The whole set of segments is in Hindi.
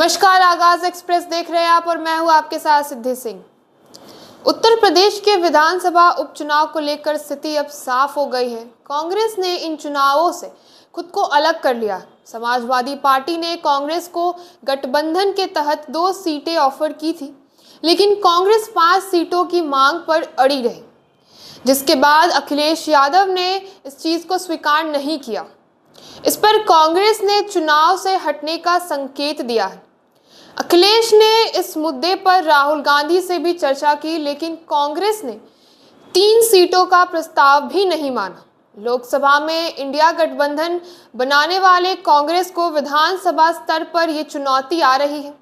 नमस्कार, आगाज एक्सप्रेस देख रहे हैं आप और मैं हूं आपके साथ सिद्धि सिंह। उत्तर प्रदेश के विधानसभा उपचुनाव को लेकर स्थिति अब साफ हो गई है। कांग्रेस ने इन चुनावों से खुद को अलग कर लिया। समाजवादी पार्टी ने कांग्रेस को गठबंधन के तहत 2 सीटें ऑफर की थी, लेकिन कांग्रेस 5 सीटों की मांग पर अड़ी रही, जिसके बाद अखिलेश यादव ने इस चीज को स्वीकार नहीं किया। इस पर कांग्रेस ने चुनाव से हटने का संकेत दिया है। अखिलेश ने इस मुद्दे पर राहुल गांधी से भी चर्चा की, लेकिन कांग्रेस ने 3 सीटों का प्रस्ताव भी नहीं माना। लोकसभा में इंडिया गठबंधन बनाने वाले कांग्रेस को विधानसभा स्तर पर यह चुनौती आ रही है,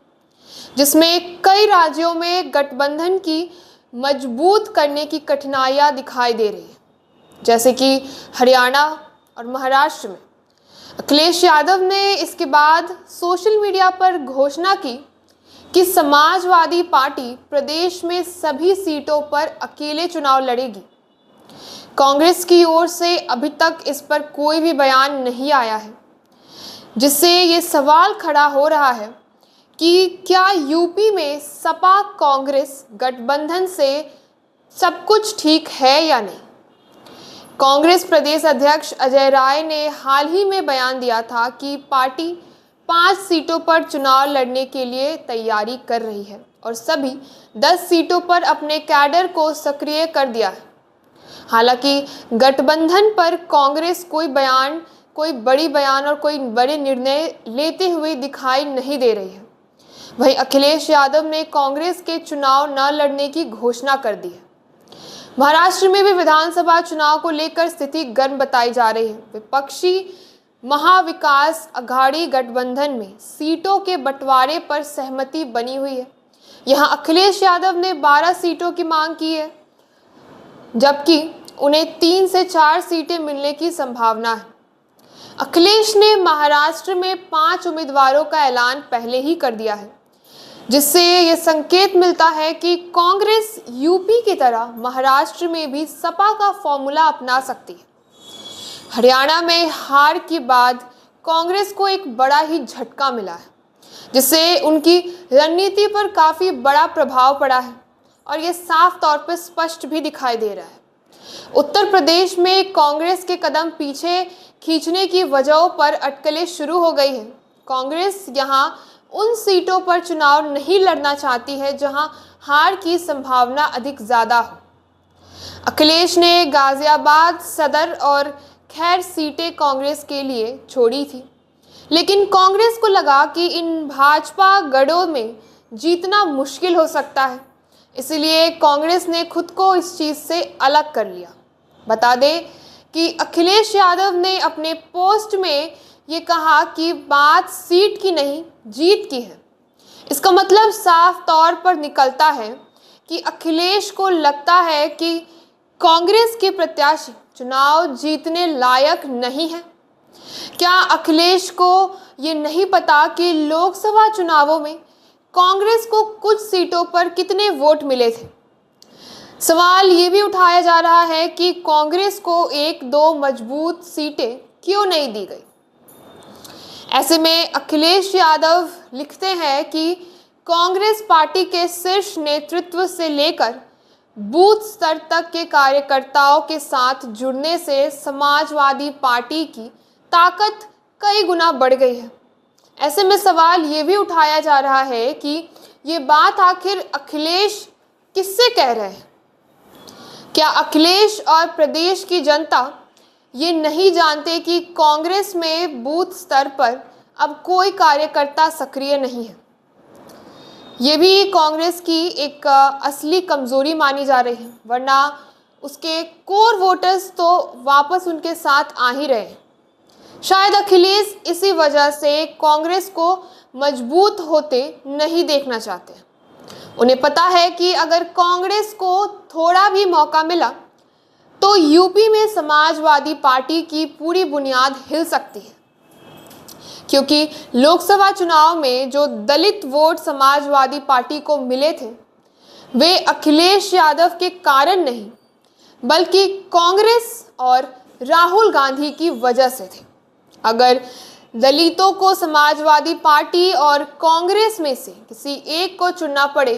जिसमें कई राज्यों में गठबंधन की मजबूत करने की कठिनाइयां दिखाई दे रही है, जैसे कि हरियाणा और महाराष्ट्र में। अखिलेश यादव ने इसके बाद सोशल मीडिया पर घोषणा की कि समाजवादी पार्टी प्रदेश में सभी सीटों पर अकेले चुनाव लड़ेगी। कांग्रेस की ओर से अभी तक इस पर कोई भी बयान नहीं आया है, जिससे ये सवाल खड़ा हो रहा है कि क्या यूपी में सपा कांग्रेस गठबंधन से सब कुछ ठीक है या नहीं। कांग्रेस प्रदेश अध्यक्ष अजय राय ने हाल ही में बयान दिया था कि पार्टी 5 सीटों पर चुनाव लड़ने के लिए तैयारी कर रही है और सभी 10 सीटों पर अपने कैडर को सक्रिय कर दिया है। हालांकि गठबंधन पर कांग्रेस कोई बड़ी बयान और कोई बड़े निर्णय लेते हुए दिखाई नहीं दे रही है। वहीं अखिलेश यादव ने कांग्रेस के चुनाव न लड़ने की घोषणा कर दी है। महाराष्ट्र में भी विधानसभा चुनाव को लेकर स्थिति गर्म बताई जा रही है। विपक्षी महाविकास अघाड़ी गठबंधन में सीटों के बंटवारे पर सहमति बनी हुई है। यहां अखिलेश यादव ने 12 सीटों की मांग की है, जबकि उन्हें 3 से 4 सीटें मिलने की संभावना है। अखिलेश ने महाराष्ट्र में 5 उम्मीदवारों का ऐलान पहले ही कर दिया है, जिससे ये संकेत मिलता है कि कांग्रेस यूपी की तरह महाराष्ट्र में भी सपा का फॉर्मूला अपना सकती है। हरियाणा में हार के बाद कांग्रेस को एक बड़ा ही झटका मिला है, जिससे उनकी रणनीति पर काफ़ी बड़ा प्रभाव पड़ा है और ये साफ तौर पर स्पष्ट भी दिखाई दे रहा है। उत्तर प्रदेश में कांग्रेस के कदम पीछे खींचने की वजहों पर अटकलें शुरू हो गई हैं। कांग्रेस यहाँ उन सीटों पर चुनाव नहीं लड़ना चाहती है जहां हार की संभावना अधिक ज़्यादा हो। अखिलेश ने गाजियाबाद, सदर और खैर सीटें कांग्रेस के लिए छोड़ी थी, लेकिन कांग्रेस को लगा कि इन भाजपा गढ़ों में जीतना मुश्किल हो सकता है, इसलिए कांग्रेस ने खुद को इस चीज़ से अलग कर लिया। बता दें कि अखिलेश यादव ने अपने पोस्ट में ये कहा कि बात सीट की नहीं, जीत की है। इसका मतलब साफ तौर पर निकलता है कि अखिलेश को लगता है कि कांग्रेस के प्रत्याशी चुनाव जीतने लायक नहीं है। क्या अखिलेश को ये नहीं पता कि लोकसभा चुनावों में कांग्रेस को कुछ सीटों पर कितने वोट मिले थे। सवाल ये भी उठाया जा रहा है कि कांग्रेस को 1-2 मजबूत सीटें क्यों नहीं दी गई। ऐसे में अखिलेश यादव लिखते हैं कि कांग्रेस पार्टी के शीर्ष नेतृत्व से लेकर बूथ स्तर तक के कार्यकर्ताओं के साथ जुड़ने से समाजवादी पार्टी की ताकत कई गुना बढ़ गई है। ऐसे में सवाल ये भी उठाया जा रहा है कि ये बात आखिर अखिलेश किससे कह रहे हैं। क्या अखिलेश और प्रदेश की जनता ये नहीं जानते कि कांग्रेस में बूथ स्तर पर अब कोई कार्यकर्ता सक्रिय नहीं है। ये भी कांग्रेस की एक असली कमजोरी मानी जा रही है, वरना उसके कोर वोटर्स तो वापस उनके साथ आ ही रहे हैं। शायद अखिलेश इसी वजह से कांग्रेस को मजबूत होते नहीं देखना चाहते। उन्हें पता है कि अगर कांग्रेस को थोड़ा भी मौका मिला तो यूपी में समाजवादी पार्टी की पूरी बुनियाद हिल सकती है, क्योंकि लोकसभा चुनाव में जो दलित वोट समाजवादी पार्टी को मिले थे वे अखिलेश यादव के कारण नहीं, बल्कि कांग्रेस और राहुल गांधी की वजह से थे। अगर दलितों को समाजवादी पार्टी और कांग्रेस में से किसी एक को चुनना पड़े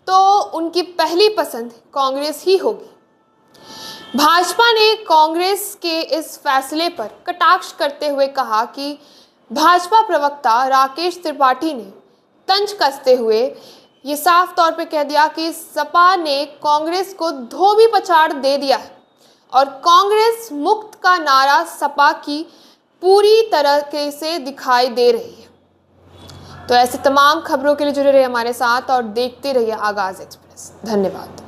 तो उनकी पहली पसंद कांग्रेस ही होगी। भाजपा ने कांग्रेस के इस फैसले पर कटाक्ष करते हुए कहा कि भाजपा प्रवक्ता राकेश त्रिपाठी ने तंज कसते हुए ये साफ तौर पे कह दिया कि सपा ने कांग्रेस को धोबी पछाड़ दे दिया है और कांग्रेस मुक्त का नारा सपा की पूरी तरह से दिखाई दे रही है। तो ऐसे तमाम खबरों के लिए जुड़े रहिए हमारे साथ और देखते रहिए आगाज एक्सप्रेस। धन्यवाद।